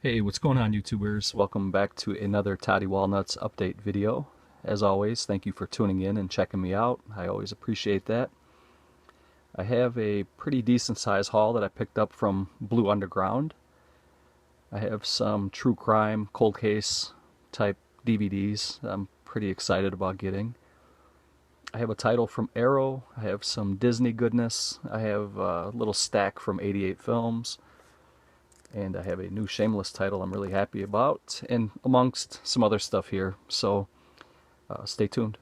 Hey, what's going on, YouTubers? Welcome back to another Toddy Walnuts update video. As always, thank you for tuning in and checking me out. I always appreciate that. I have a pretty decent size haul that I picked up from Blue Underground. I have some true crime, cold case type DVDs that I'm pretty excited about getting. I have a title from Arrow. I have some Disney goodness. I have a little stack from 88 Films. And I have a new Shameless title I'm really happy about, and amongst some other stuff here, so stay tuned.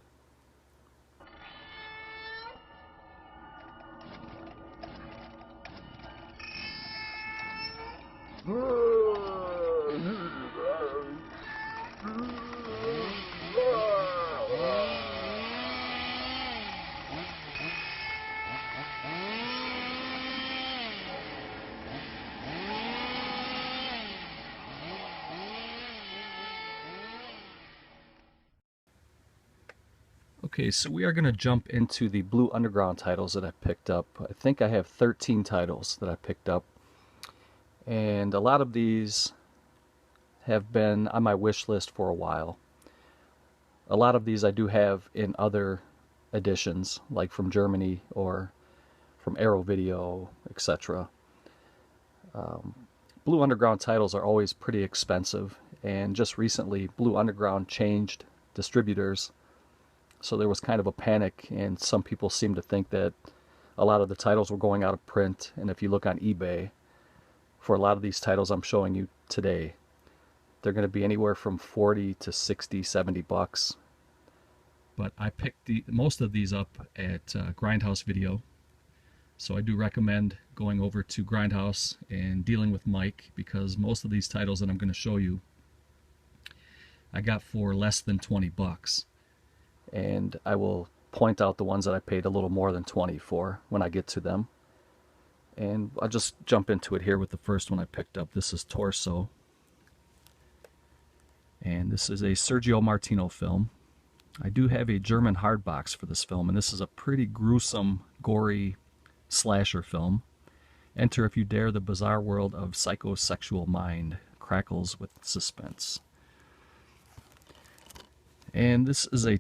Okay, so we are going to jump into the Blue Underground titles that I picked up. I think I have 13 titles that I picked up, and a lot of these have been on my wish list for a while. A lot of these I do have in other editions, like from Germany or from Arrow Video, etc. Blue Underground titles are always pretty expensive, and just recently Blue Underground changed distributors. So there was kind of a panic, and some people seem to think that a lot of the titles were going out of print. And if you look on eBay, for a lot of these titles I'm showing you today, they're going to be anywhere from 40 to 60, 70 bucks. But I picked most of these up at Grindhouse Video. So I do recommend going over to Grindhouse and dealing with Mike, because most of these titles that I'm going to show you I got for less than 20 bucks. And I will point out the ones that I paid a little more than 20 for when I get to them. And I'll just jump into it here with the first one I picked up. This is Torso. And this is a Sergio Martino film. I do have a German hardbox for this film, and this is a pretty gruesome, gory slasher film. Enter if you dare the bizarre world of psychosexual mind. Crackles with suspense. And this is a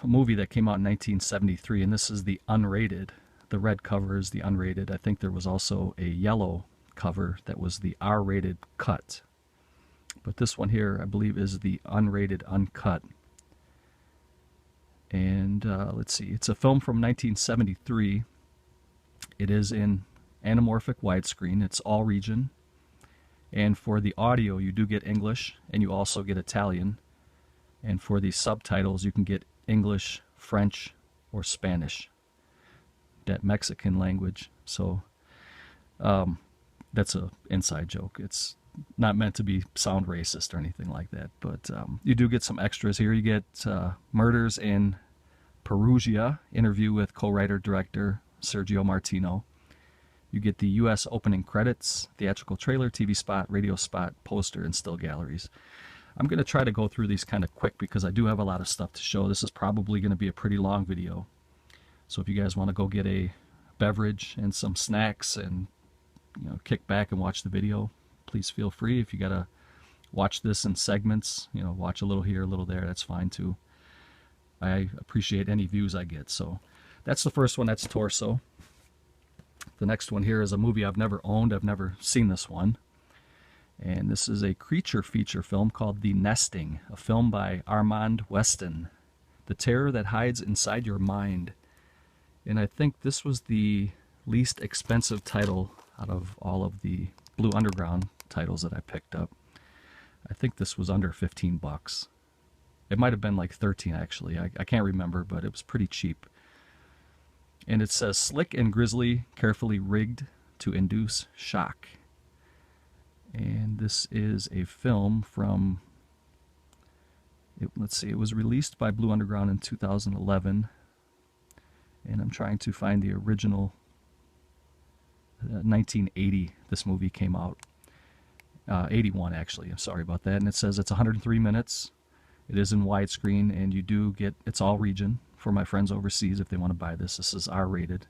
movie that came out in 1973, and this is the unrated. The red cover is the unrated. I think there was also a yellow cover that was the R-rated cut. But this one here, I believe, is the unrated uncut. And let's see, it's a film from 1973. It is in anamorphic widescreen. It's all region. And for the audio, you do get English, and you also get Italian. And for the subtitles, you can get English, French, or Spanish, that Mexican language. So that's an inside joke. It's not meant to be sound racist or anything like that. But you do get some extras here. You get Murders in Perugia, interview with co-writer-director Sergio Martino. You get the U.S. opening credits, theatrical trailer, TV spot, radio spot, poster, and still galleries. I'm going to try to go through these kind of quick because I do have a lot of stuff to show. This is probably going to be a pretty long video. So if you guys want to go get a beverage and some snacks and kick back and watch the video, please feel free. If you got to watch this in segments, watch a little here, a little there, that's fine too. I appreciate any views I get. So that's the first one. That's Torso. The next one here is a movie I've never owned. I've never seen this one. And this is a creature feature film called The Nesting, a film by Armand Weston. The terror that hides inside your mind. And I think this was the least expensive title out of all of the Blue Underground titles that I picked up. I think this was under 15 bucks. It might have been like 13 actually. I can't remember, but it was pretty cheap. And it says, slick and grisly, carefully rigged to induce shock. And this is a film from, let's see, it was released by Blue Underground in 2011. And I'm trying to find the original. 1980 this movie came out. 81 actually, I'm sorry about that. And it says it's 103 minutes. It is in widescreen, and you do get, it's all region for my friends overseas if they want to buy this. This is R-rated.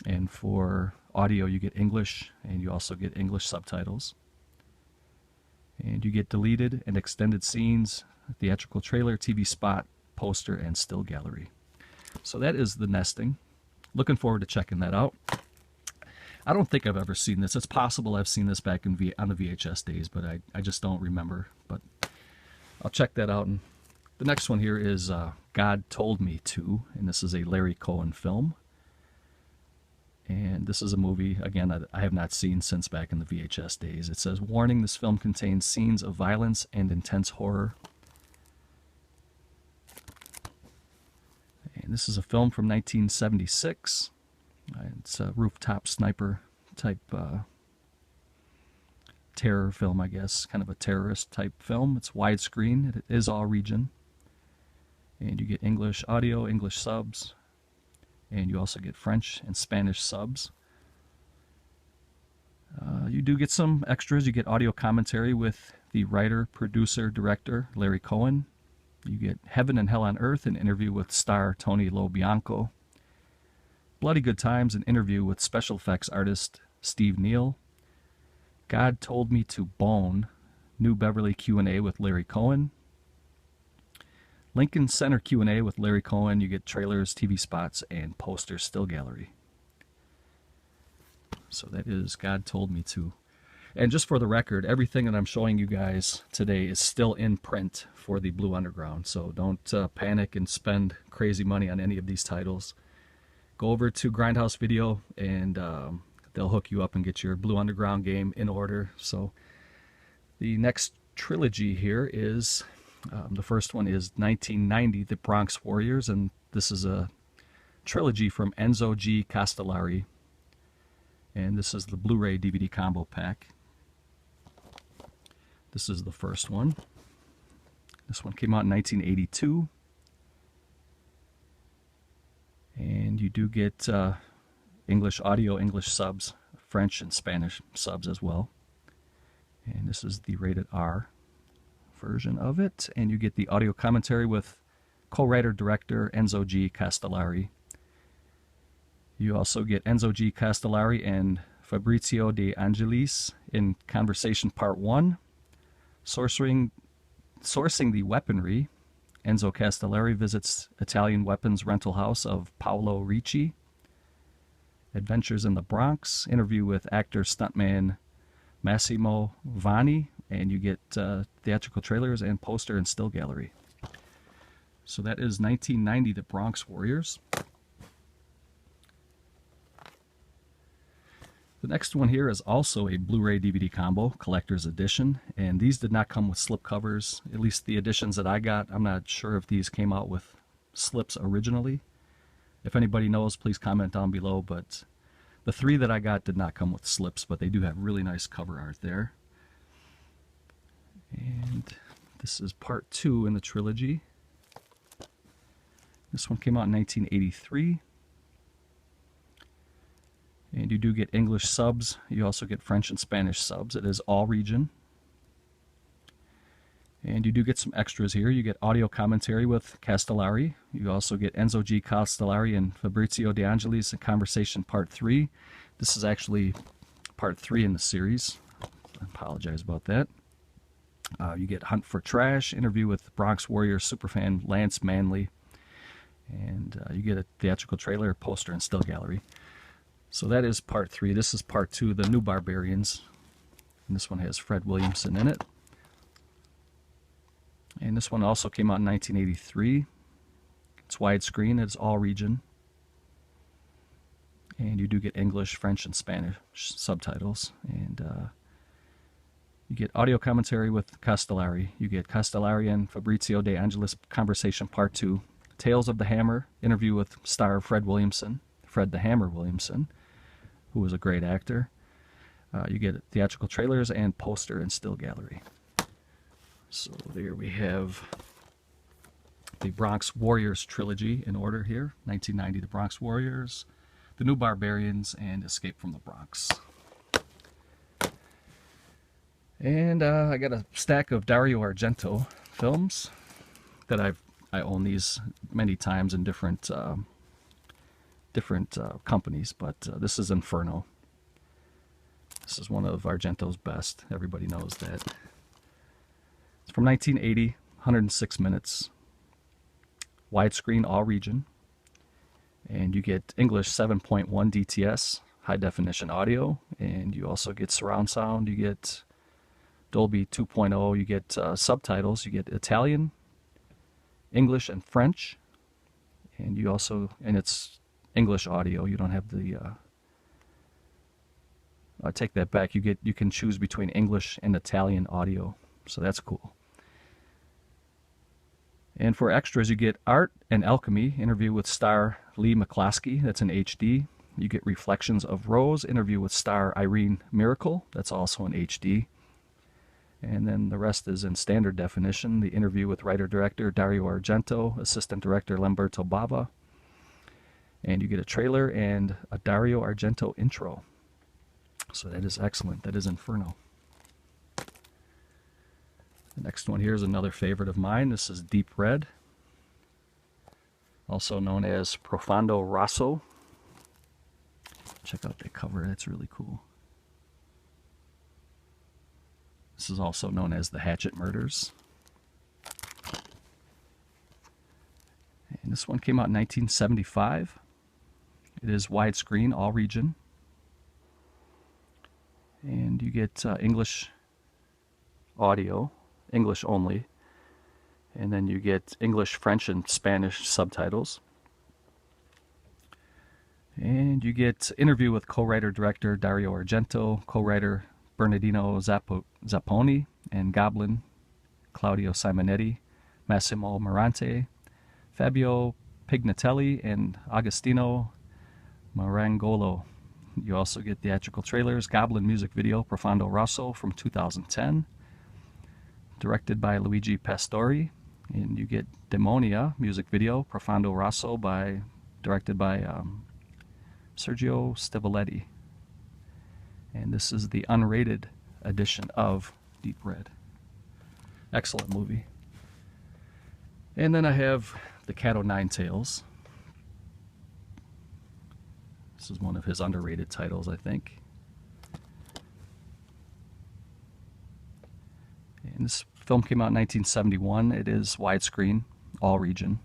And for audio, you get English, and you also get English subtitles. And you get deleted and extended scenes, theatrical trailer, TV spot, poster, and still gallery. So that is the nesting. Looking forward to checking that out. I don't think I've ever seen this. It's possible I've seen this back on the VHS days, but I just don't remember. But I'll check that out. And the next one here is God Told Me To, and this is a Larry Cohen film. And this is a movie, again, that I have not seen since back in the VHS days. It says, warning, this film contains scenes of violence and intense horror. And this is a film from 1976. It's a rooftop sniper type terror film, I guess. Kind of a terrorist type film. It's widescreen. It is all region. And you get English audio, English subs. And you also get French and Spanish subs. You do get some extras. You get audio commentary with the writer, producer, director, Larry Cohen. You get Heaven and Hell on Earth, an interview with star Tony Lo-Bianco. Bloody Good Times, an interview with special effects artist Steve Neal. God Told Me to Bone, New Beverly Q&A with Larry Cohen. Lincoln Center Q&A with Larry Cohen. You get trailers, TV spots, and posters, still gallery. So that is God Told Me To. And just for the record, everything that I'm showing you guys today is still in print for the Blue Underground. So don't panic and spend crazy money on any of these titles. Go over to Grindhouse Video and they'll hook you up and get your Blue Underground game in order. So the next trilogy here is... the first one is 1990, The Bronx Warriors, and this is a trilogy from Enzo G. Castellari. And this is the Blu-ray DVD combo pack. This is the first one. This one came out in 1982. And you do get English audio, English subs, French and Spanish subs as well. And this is the rated R version of it, and you get the audio commentary with co-writer director Enzo G. Castellari. You also get Enzo G. Castellari and Fabrizio De Angelis in Conversation Part 1, Sourcing the Weaponry. Enzo Castellari visits Italian weapons rental house of Paolo Ricci. Adventures in the Bronx, interview with actor stuntman Massimo Vanni, and you get theatrical trailers and poster and still gallery. So that is 1990, The Bronx Warriors. The next one here is also a Blu-ray DVD combo, collector's edition, and these did not come with slip covers, at least the editions that I got. I'm not sure if these came out with slips originally. If anybody knows, please comment down below, but the three that I got did not come with slips, but they do have really nice cover art there. And this is part 2 in the trilogy. This one came out in 1983. And you do get English subs. You also get French and Spanish subs. It is all region. And you do get some extras here. You get audio commentary with Castellari. You also get Enzo G. Castellari and Fabrizio De Angelis in Conversation Part 3. This is actually Part 3 in the series. I apologize about that. You get Hunt for Trash, interview with Bronx Warriors superfan Lance Manley. And you get a theatrical trailer, poster, and still gallery. So that is Part 3. This is Part 2, The New Barbarians. And this one has Fred Williamson in it. And this one also came out in 1983. It's widescreen. It's all region. And you do get English, French, and Spanish subtitles. And you get audio commentary with Castellari. You get Castellari and Fabrizio De Angelis Conversation Part 2. Tales of the Hammer, interview with star Fred Williamson, Fred the Hammer Williamson, who was a great actor. You get theatrical trailers and poster and still gallery. So there we have the Bronx Warriors trilogy in order here. 1990, The Bronx Warriors, The New Barbarians, and Escape from the Bronx. And I got a stack of Dario Argento films that I own these many times in different companies, but this is Inferno. This is one of Argento's best. Everybody knows that. It's from 1980, 106 minutes. Widescreen, all region. And you get English 7.1 DTS, high definition audio. And you also get surround sound. You get Dolby 2.0. You get subtitles. You get Italian, English, and French. And you also, and it's English audio. You don't have the, I take that back. You can choose between English and Italian audio. So that's cool. And for extras, you get Art and Alchemy, interview with star Lee McCloskey, that's in HD. You get Reflections of Rose, interview with star Irene Miracle, that's also in HD. And then the rest is in standard definition. The interview with writer-director Dario Argento, assistant director Lamberto Bava. And you get a trailer and a Dario Argento intro. So that is excellent. That is Inferno. The next one here is another favorite of mine. This is Deep Red, also known as Profondo Rosso. Check out that cover. That's really cool. This is also known as The Hatchet Murders. And this one came out in 1975. It is widescreen, all region. And you get English audio, English only. And then you get English, French, and Spanish subtitles. And you get interview with co-writer-director Dario Argento, co-writer Bernardino Zapponi, and Goblin Claudio Simonetti, Massimo Morante, Fabio Pignatelli, and Agostino Marangolo. You also get theatrical trailers, Goblin music video, Profondo Rosso from 2010, directed by Luigi Pastori. And you get Demonia music video, Profondo Rosso, directed by Sergio Stivoletti. And this is the unrated edition of Deep Red. Excellent movie. And then I have The Cat O' Nine Tails. This is one of his underrated titles, I think. And this film came out in 1971. It is widescreen, all region.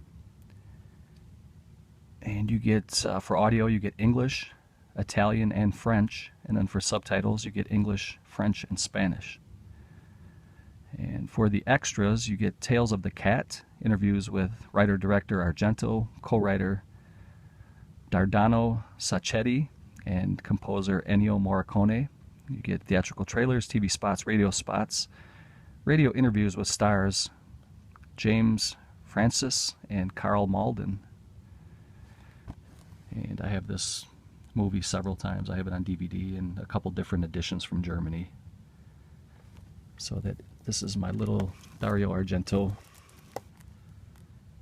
And you get, for audio, you get English, Italian, and French. And then for subtitles, you get English, French, and Spanish. And for the extras, you get Tales of the Cat, interviews with writer-director Argento, co-writer Dardano Sacchetti, and composer Ennio Morricone. You get theatrical trailers, TV spots, radio interviews with stars James Francis and Carl Malden. And I have this movie several times. I have it on DVD in a couple different editions from Germany. So that this is my little Dario Argento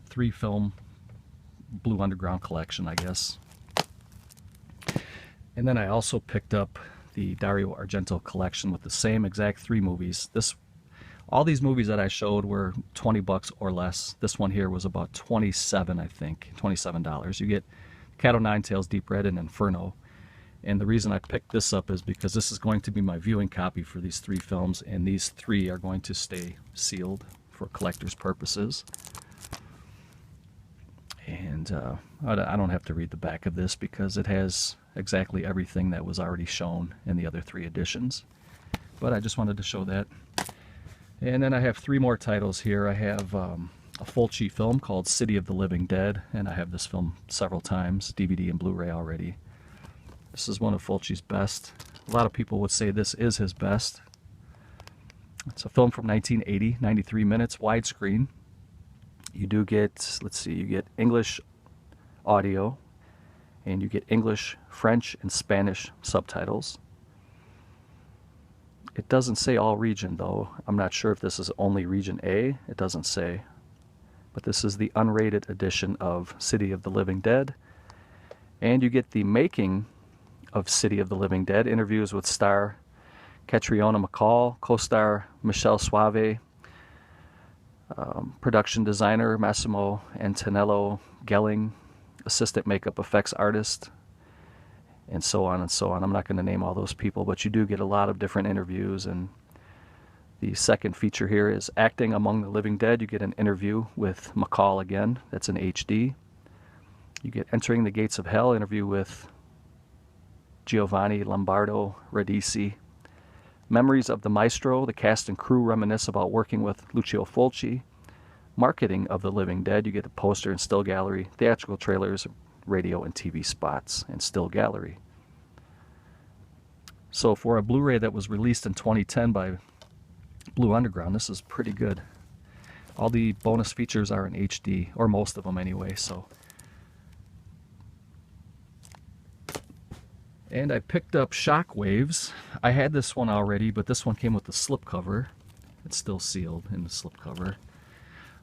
3-film Blue Underground collection, I guess. And then I also picked up the Dario Argento collection with the same exact 3 movies. All these movies that I showed were $20 or less. This one here was about $27, I think, $27. You get Cat O' Nine Tails, Deep Red, and Inferno. And the reason I picked this up is because this is going to be my viewing copy for these 3 films, and these 3 are going to stay sealed for collector's purposes. And I don't have to read the back of this because it has exactly everything that was already shown in the other 3 editions. But I just wanted to show that. And then I have 3 more titles here. I have a Fulci film called City of the Living Dead, and I have this film several times, DVD and Blu-ray already. This is one of Fulci's best. A lot of people would say this is his best. It's a film from 1980, 93 minutes, widescreen. You do get, let's see, you get English audio, and you get English, French, and Spanish subtitles. It doesn't say all region, though. I'm not sure if this is only region A. It doesn't say. But this is the unrated edition of City of the Living Dead. And you get the making of City of the Living Dead, interviews with star Catriona McCall, co-star Michelle Suave, production designer Massimo Antonello Gelling, assistant makeup effects artist, and so on and so on. I'm not going to name all those people, but you do get a lot of different interviews, and The second feature here is Acting Among the Living Dead. You get an interview with McCall again. That's in HD. You get Entering the Gates of Hell, interview with Giovanni Lombardo Radici. Memories of the Maestro, the cast and crew reminisce about working with Lucio Fulci. Marketing of the Living Dead, you get a poster and still gallery, theatrical trailers, radio and TV spots, and still gallery. So for a Blu-ray that was released in 2010 by Blue Underground, this is pretty good. All the bonus features are in HD, or most of them anyway, so. And I picked up Shockwaves. I had this one already, but this one came with the slipcover. It's still sealed in the slipcover.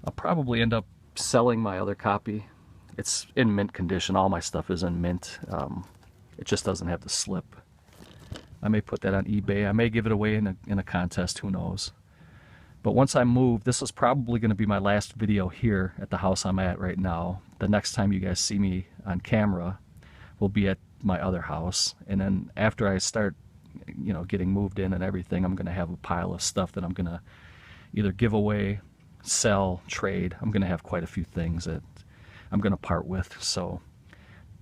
I'll probably end up selling my other copy. It's in mint condition. All my stuff is in mint. It just doesn't have the slip. I may put that on eBay. I may give it away in a contest. Who knows? But once I move, this is probably going to be my last video here at the house I'm at right now. The next time you guys see me on camera will be at my other house, and then after I start, you know, getting moved in and everything, I'm going to have a pile of stuff that I'm going to either give away, sell, trade. I'm going to have quite a few things that I'm going to part with, so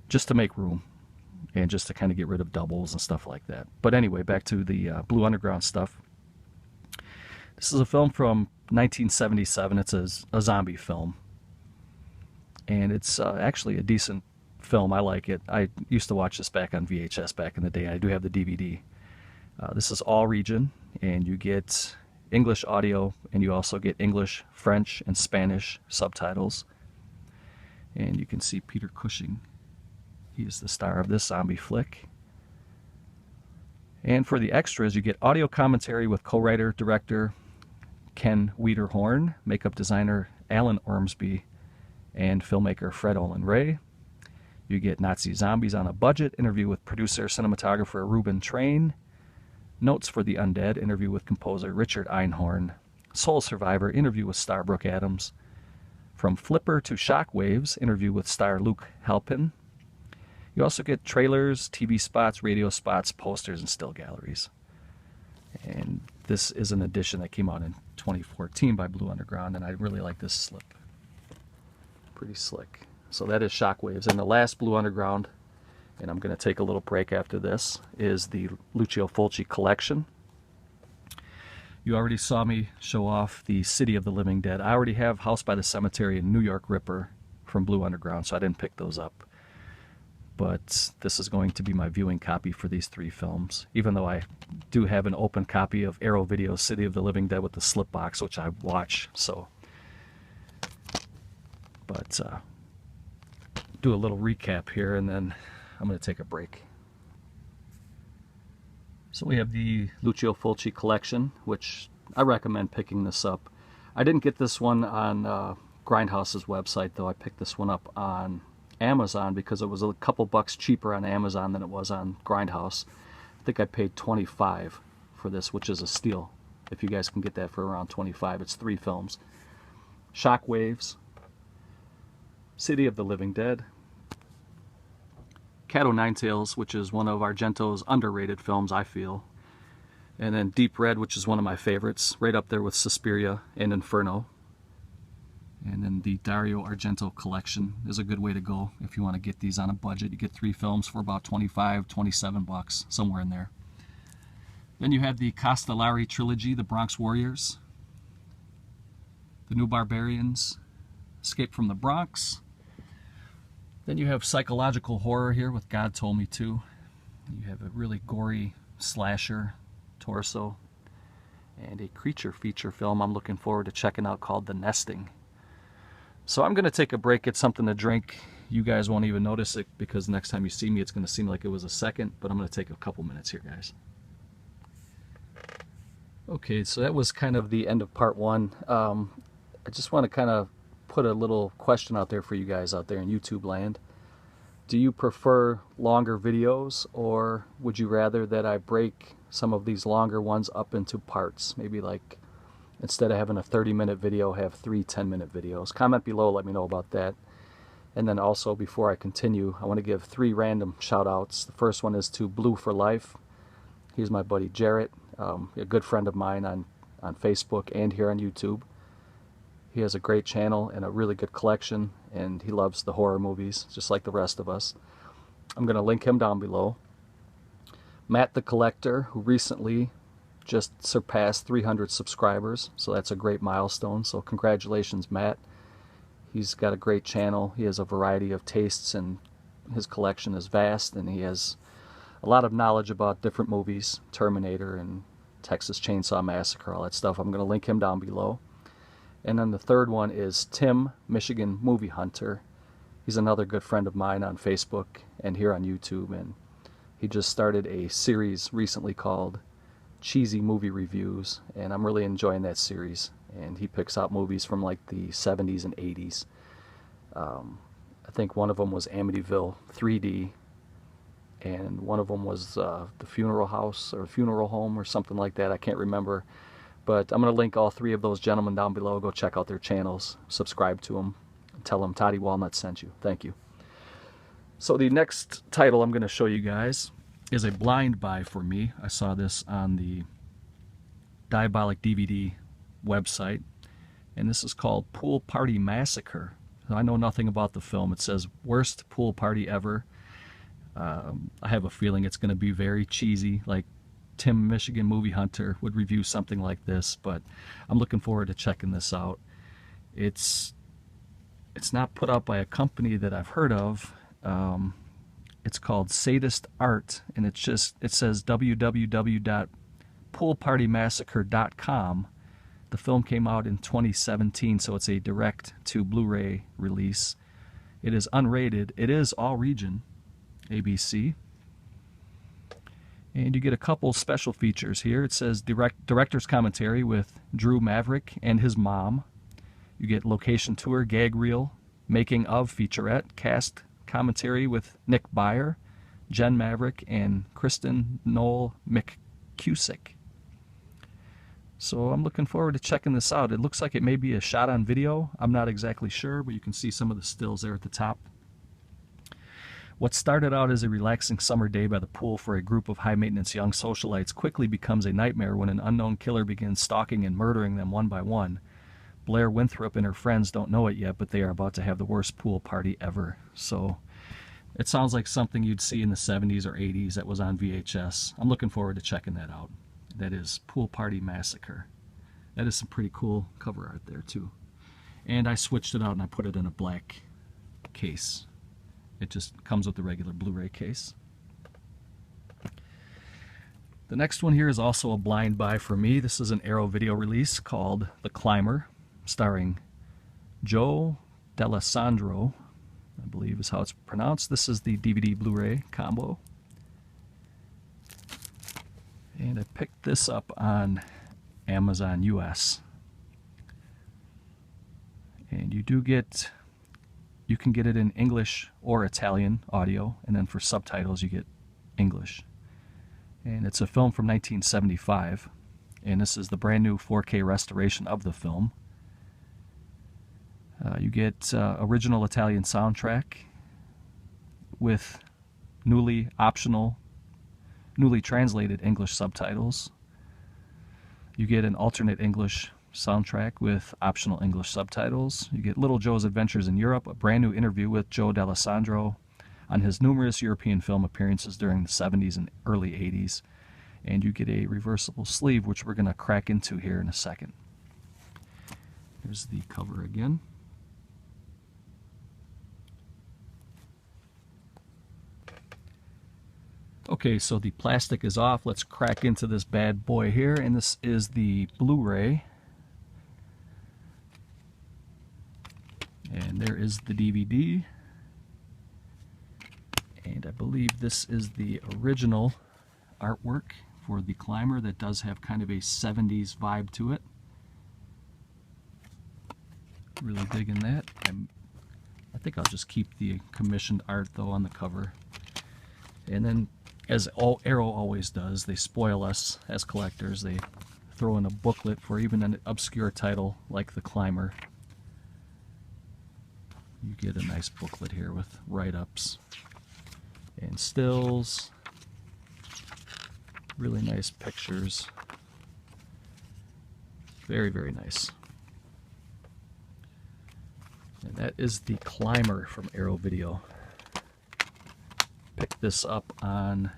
just to make room and just to kind of get rid of doubles and stuff like that. But anyway, back to the Blue Underground stuff. This is a film from 1977. It's a zombie film, and it's actually a decent film. I like it. I used to watch this back on VHS back in the day. I do have the DVD. This is all region, and you get English audio, and you also get English, French, and Spanish subtitles. And you can see Peter Cushing. He is the star of this zombie flick. And for the extras, you get audio commentary with co-writer, director Ken Wiederhorn, makeup designer Alan Ormsby, and filmmaker Fred Olen Ray. You get Nazi Zombies on a Budget, interview with producer, cinematographer Ruben Train. Notes for the Undead, interview with composer Richard Einhorn. Soul Survivor, interview with star Brooke Adams. From Flipper to Shockwaves, interview with star Luke Halpin. You also get trailers, TV spots, radio spots, posters, and still galleries. And this is an edition that came out in 2014 by Blue Underground, and I really like this slip. Pretty slick. So that is Shockwaves. And the last Blue Underground, and I'm going to take a little break after this, is the Lucio Fulci collection. You already saw me show off the City of the Living Dead. I already have House by the Cemetery and New York Ripper from Blue Underground, so I didn't pick those up. But this is going to be my viewing copy for these three films, even though I do have an open copy of Arrow Video's City of the Living Dead with the slip box, which I watch. So, but do a little recap here, and then I'm going to take a break. So we have the Lucio Fulci collection, which I recommend picking this up. I didn't get this one on Grindhouse's website, though. I picked this one up on Amazon because it was a couple bucks cheaper on Amazon than it was on Grindhouse. I think I paid $25 for this, which is a steal. If you guys can get that for around $25, it's 3 films. Shockwaves, City of the Living Dead, Cat o' Nine Tails, which is one of Argento's underrated films, I feel, and then Deep Red, which is one of my favorites, right up there with Suspiria and Inferno. And then the Dario Argento collection is a good way to go if you want to get these on a budget. You get 3 films for about 25, 27 bucks, somewhere in there. Then you have the Castellari trilogy, The Bronx Warriors, The New Barbarians, Escape from the Bronx. Then you have psychological horror here with God Told Me To. You have a really gory slasher, Torso, and a creature feature film I'm looking forward to checking out called The Nesting. So I'm going to take a break, get something to drink. You guys won't even notice it because next time you see me it's going to seem like it was a second, but I'm going to take a couple minutes here, guys. Okay, so that was kind of the end of part 1. I just want to kind of put a little question out there for you guys out there in YouTube land. Do you prefer longer videos, or would you rather that I break some of these longer ones up into parts? Maybe like instead of having a 30-minute video, have 3 10-minute videos. Comment below, let me know about that. And then also, before I continue, I want to give 3 random shout-outs. The first one is to Blue for Life. He's my buddy Jarrett, a good friend of mine on on Facebook and here on YouTube. He has a great channel and a really good collection, and he loves the horror movies just like the rest of us. I'm going to link him down below. Matt the Collector, who recently just surpassed 300 subscribers, so that's a great milestone. So congratulations, Matt. He's got a great channel. He has a variety of tastes, and his collection is vast, and he has a lot of knowledge about different movies, Terminator and Texas Chainsaw Massacre, all that stuff. I'm going to link him down below. And then the third one is Timmichigan Movie Hunter. He's another good friend of mine on Facebook and here on YouTube, and he just started a series recently called Cheesy Movie Reviews, and I'm really enjoying that series. And he picks out movies from like the 70s and 80s. I think one of them was Amityville 3D, and one of them was the Funeral House or Funeral Home or something like that. I can't remember. But I'm going to link all three of those gentlemen down below. Go check out their channels, subscribe to them, and tell them Toddy Walnut sent you. Thank you. So the next title I'm going to show you guys is a blind buy for me. I saw this on the Diabolic DVD website, and this is called Pool Party Massacre. I know nothing about the film. It says worst pool party ever. I have a feeling it's going to be very cheesy, like Timmichigan Movie Hunter would review something like this, but I'm looking forward to checking this out. It's not put out by a company that I've heard of. It's called Sadist Art, and it says www.poolpartymassacre.com. The film came out in 2017, so it's a direct to Blu-ray release. It is unrated. It is all region, ABC. And you get a couple special features here. It says director's commentary with Drew Maverick and his mom. You get location tour, gag reel, making of featurette, cast commentary with Nick Byer, Jen Maverick, and Kristen Noel McCusick. So I'm looking forward to checking this out. It looks like it may be a shot on video. I'm not exactly sure, but you can see some of the stills there at the top. What started out as a relaxing summer day by the pool for a group of high-maintenance young socialites quickly becomes a nightmare when an unknown killer begins stalking and murdering them one by one. Blair Winthrop and her friends don't know it yet, but they are about to have the worst pool party ever. So it sounds like something you'd see in the 70s or 80s that was on VHS. I'm looking forward to checking that out. That is Pool Party Massacre. That is some pretty cool cover art there too. And I switched it out and I put it in a black case. It just comes with the regular Blu-ray case. The next one here is also a blind buy for me. This is an Arrow video release called The Climber, starring Joe D'Alessandro, I believe is how it's pronounced. This is the DVD Blu-ray combo. And I picked this up on Amazon US. And you can get it in English or Italian audio, and then for subtitles you get English. And it's a film from 1975, and this is the brand new 4K restoration of the film. You get original Italian soundtrack with newly translated English subtitles. You get an alternate English soundtrack with optional English subtitles. You get Little Joe's Adventures in Europe, a brand new interview with Joe D'Alessandro on his numerous European film appearances during the 70s and early 80s. And you get a reversible sleeve, which we're going to crack into here in a second. Here's the cover again. Okay, so the plastic is off. Let's crack into this bad boy here, and this is the Blu-ray. And there is the DVD. And I believe this is the original artwork for The Climber that does have kind of a 70s vibe to it. Really digging that. I think I'll just keep the commissioned art though on the cover. And then, as Arrow always does, they spoil us as collectors. They throw in a booklet for even an obscure title like The Climber. You get a nice booklet here with write-ups and stills. Really nice pictures. Very, very nice. And that is the Climber from Arrow Video. Picked this up on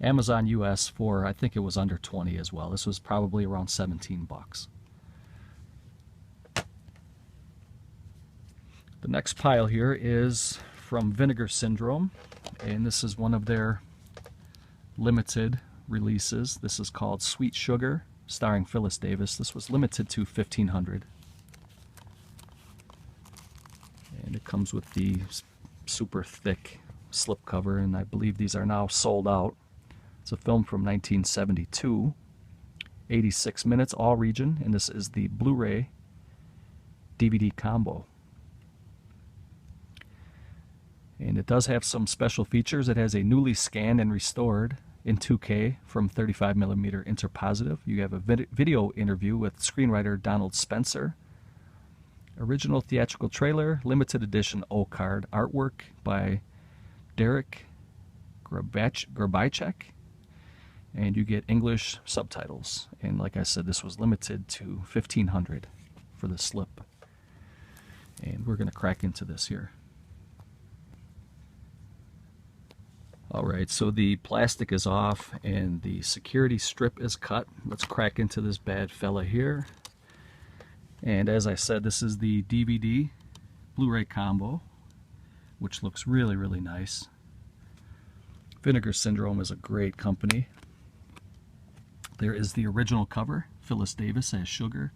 Amazon US for, I think it was under 20 as well. This was probably around 17 bucks. The next pile here is from Vinegar Syndrome, and this is one of their limited releases. This is called Sweet Sugar, starring Phyllis Davis. This was limited to 1,500. And it comes with the super thick slipcover, and I believe these are now sold out. It's a film from 1972, 86 minutes, all region, and this is the Blu-ray DVD combo. And it does have some special features. It has a newly scanned and restored in 2K from 35mm interpositive. You have a video interview with screenwriter Donald Spencer. Original theatrical trailer, limited edition O-card, artwork by Derek Grabicek, and you get English subtitles. And like I said, this was limited to 1,500 for the slip. And we're going to crack into this here. Alright, so the plastic is off and the security strip is cut. Let's crack into this bad fella here. And as I said, this is the DVD Blu-ray combo, which looks really, really nice. Vinegar Syndrome is a great company. There is the original cover, Phyllis Davis as Sugar.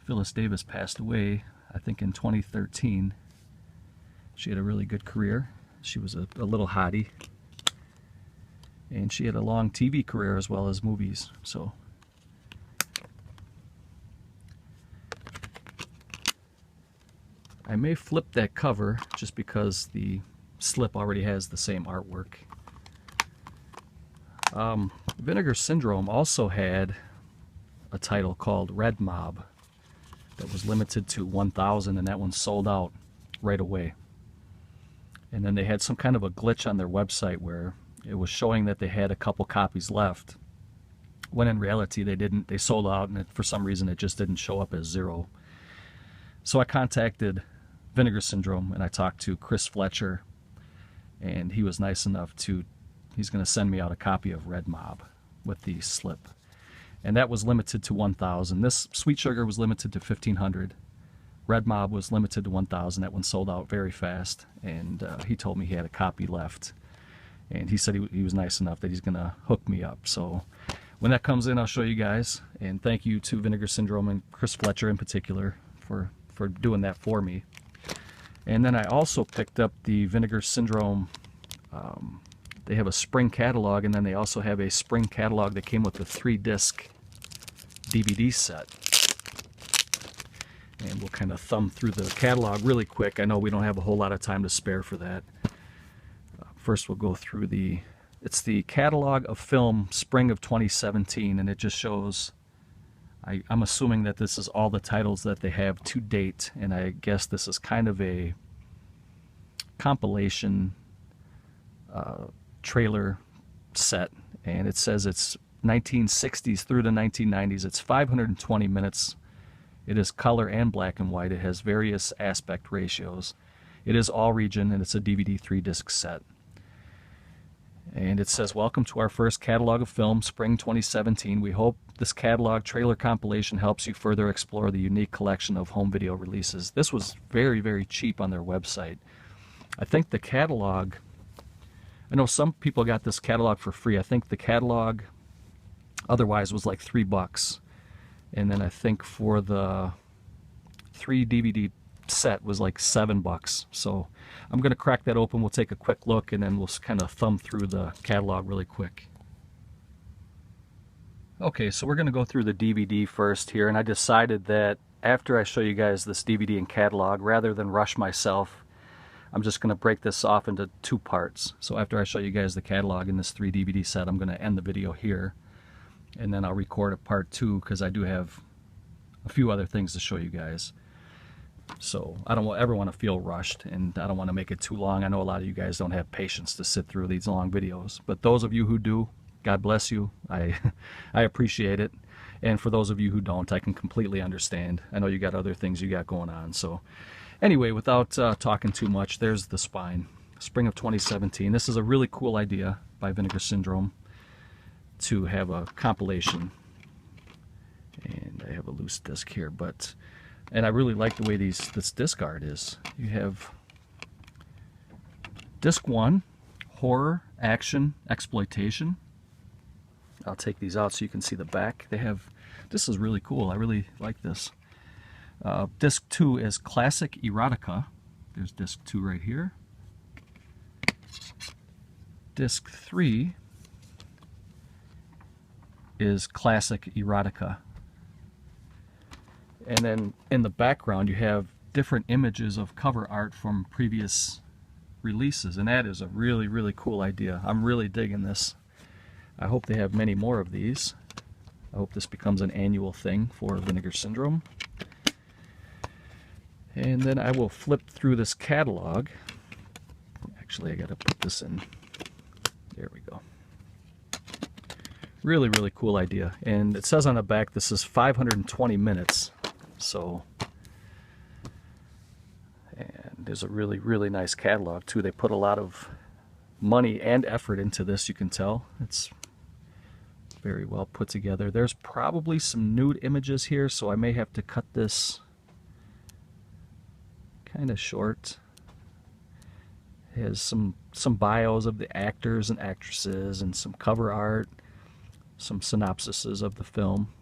Phyllis Davis passed away, I think, in 2013. She had a really good career. She was a little hottie. And she had a long TV career as well as movies. So I may flip that cover just because the slip already has the same artwork. Vinegar Syndrome also had a title called Red Mob that was limited to 1,000, and that one sold out right away. And then they had some kind of a glitch on their website where it was showing that they had a couple copies left, when in reality they didn't. They sold out, and for some reason it just didn't show up as 0. So I contacted Vinegar Syndrome and I talked to Chris Fletcher, and he was nice enough to, he's going to send me out a copy of Red Mob with the slip. And that was limited to 1,000. This Sweet Sugar was limited to 1,500. Red Mob was limited to 1,000. That one sold out very fast, and he told me he had a copy left. And he said he was nice enough that he's going to hook me up. So when that comes in, I'll show you guys. And thank you to Vinegar Syndrome and Chris Fletcher in particular for doing that for me. And then I also picked up the Vinegar Syndrome. They have a spring catalog, and then they also have a spring catalog that came with a 3-disc DVD set. And we'll kind of thumb through the catalog really quick. I know we don't have a whole lot of time to spare for that. First we'll go through it's the catalog of film spring of 2017, and it just shows, I'm assuming that this is all the titles that they have to date, and I guess this is kind of a compilation trailer set, and it says it's 1960s through the 1990s. It's 520 minutes. It is color and black and white. It has various aspect ratios. It is all region, and it's a DVD 3-disc set. And it says, welcome to our first catalog of film, spring 2017. We hope this catalog trailer compilation helps you further explore the unique collection of home video releases. This was very, very cheap on their website. I think the catalog, I know some people got this catalog for free. I think the catalog otherwise was like $3. And then I think for the 3 DVD set was like $7. So I'm going to crack that open. We'll take a quick look, and then we'll kind of thumb through the catalog really quick. Okay, so we're going to go through the DVD first here, and I decided that after I show you guys this DVD and catalog, rather than rush myself, I'm just going to break this off into 2 parts. So after I show you guys the catalog in this 3 DVD set, I'm going to end the video here, and then I'll record a part 2 because I do have a few other things to show you guys. So I don't ever want to feel rushed, and I don't want to make it too long. I know a lot of you guys don't have patience to sit through these long videos, but those of you who do, God bless you. I appreciate it. And for those of you who don't, I can completely understand. I know you got other things you got going on. So anyway, without talking too much, there's the spine. Spring of 2017. This is a really cool idea by Vinegar Syndrome to have a compilation. And I have a loose disc here, and I really like the way this disc art is. You have disc 1, horror, action, exploitation. I'll take these out so you can see the back. This is really cool. I really like this. Disc 2 is classic erotica. There's disc 2 right here. Disc 3 is classic erotica. And then in the background you have different images of cover art from previous releases, and that is a really, really cool idea. I'm really digging this. I hope they have many more of these. I hope this becomes an annual thing for Vinegar Syndrome. And then I will flip through this catalog. Actually, I gotta put this in. There we go. Really, really cool idea. And it says on the back this is 520 minutes. So, and there's a really, really nice catalog too. They put a lot of money and effort into this, you can tell. It's very well put together. There's probably some nude images here, so I may have to cut this kind of short. It has some bios of the actors and actresses and some cover art, some synopsises of the film,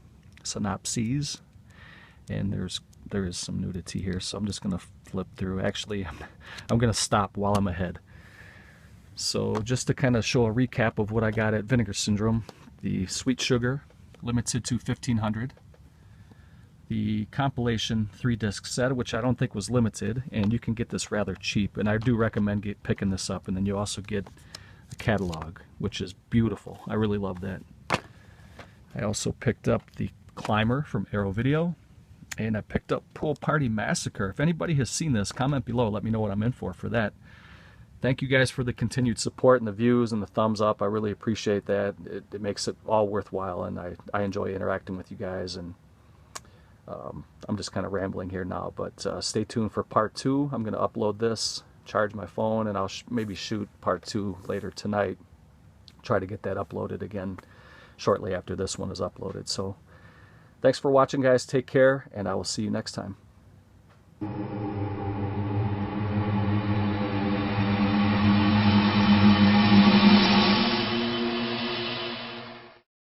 synopses. And there is some nudity here, so I'm just going to flip through. Actually, I'm going to stop while I'm ahead. So just to kind of show a recap of what I got at Vinegar Syndrome: the Sweet Sugar, limited to 1,500. The compilation 3-disc set, which I don't think was limited, and you can get this rather cheap. And I do recommend picking this up. And then you also get a catalog, which is beautiful. I really love that. I also picked up the Climber from Arrow Video. And I picked up Pool Party Massacre. If anybody has seen this, comment below. Let me know what I'm in for that. Thank you guys for the continued support and the views and the thumbs up. I really appreciate that. It makes it all worthwhile, and I enjoy interacting with you guys. And I'm just kind of rambling here now, but stay tuned for part 2. I'm going to upload this, charge my phone, and I'll maybe shoot part 2 later tonight. Try to get that uploaded again shortly after this one is uploaded. So thanks for watching, guys. Take care, and I will see you next time.